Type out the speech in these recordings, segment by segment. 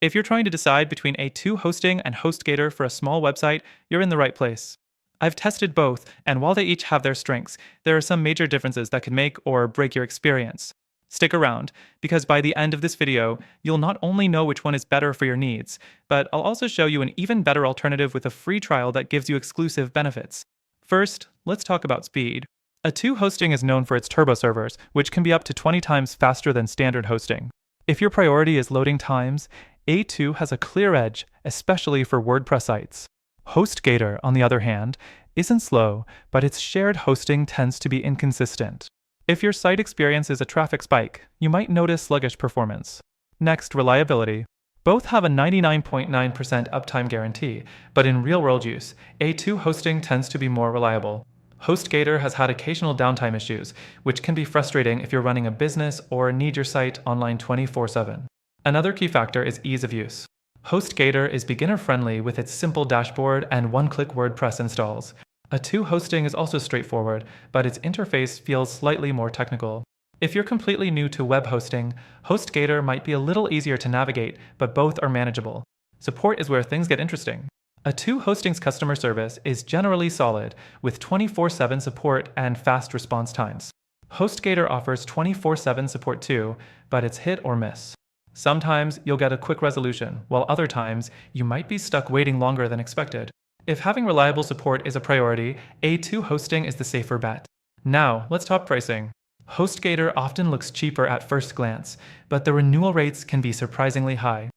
If you're trying to decide between A2 hosting and HostGator for a small website, you're in the right place. I've tested both, and while they each have their strengths, there are some major differences that can make or break your experience. Stick around, because by the end of this video, you'll not only know which one is better for your needs, but I'll also show you an even better alternative with a free trial that gives you exclusive benefits. First, let's talk about speed. A2 hosting is known for its turbo servers, which can be up to 20 times faster than standard hosting. If your priority is loading times, A2 has a clear edge, especially for WordPress sites. HostGator, on the other hand, isn't slow, but its shared hosting tends to be inconsistent. If your site experiences a traffic spike, you might notice sluggish performance. Next, reliability. Both have a 99.9% uptime guarantee, but in real-world use, A2 hosting tends to be more reliable. HostGator has had occasional downtime issues, which can be frustrating if you're running a business or need your site online 24/7. Another key factor is ease of use. HostGator is beginner-friendly with its simple dashboard and one-click WordPress installs. A2 hosting is also straightforward, but its interface feels slightly more technical. If you're completely new to web hosting, HostGator might be a little easier to navigate, but both are manageable. Support is where things get interesting. A2 hosting's customer service is generally solid, with 24/7 support and fast response times. HostGator offers 24/7 support too, but it's hit or miss. Sometimes you'll get a quick resolution, while other times you might be stuck waiting longer than expected. If having reliable support is a priority, A2 hosting is the safer bet. Now, let's talk pricing. HostGator often looks cheaper at first glance, but the renewal rates can be surprisingly high.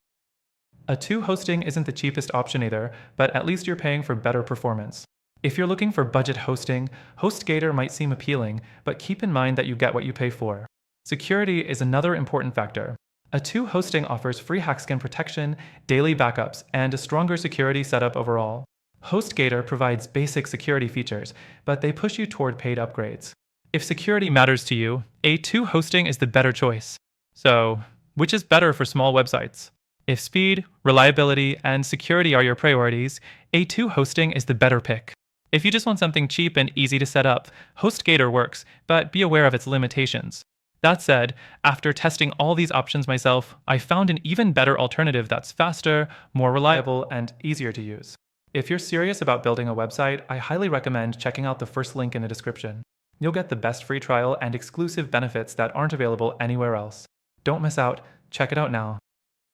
A2 hosting isn't the cheapest option either, but at least you're paying for better performance. If you're looking for budget hosting, HostGator might seem appealing, but keep in mind that you get what you pay for. Security is another important factor. A2 hosting offers free hackskin protection, daily backups, and a stronger security setup overall. HostGator provides basic security features, but they push you toward paid upgrades. If security matters to you, A2 hosting is the better choice. So, which is better for small websites? If speed, reliability, and security are your priorities, A2 hosting is the better pick. If you just want something cheap and easy to set up, HostGator works, but be aware of its limitations. That said, after testing all these options myself, I found an even better alternative that's faster, more reliable, and easier to use. If you're serious about building a website, I highly recommend checking out the first link in the description. You'll get the best free trial and exclusive benefits that aren't available anywhere else. Don't miss out. Check it out now.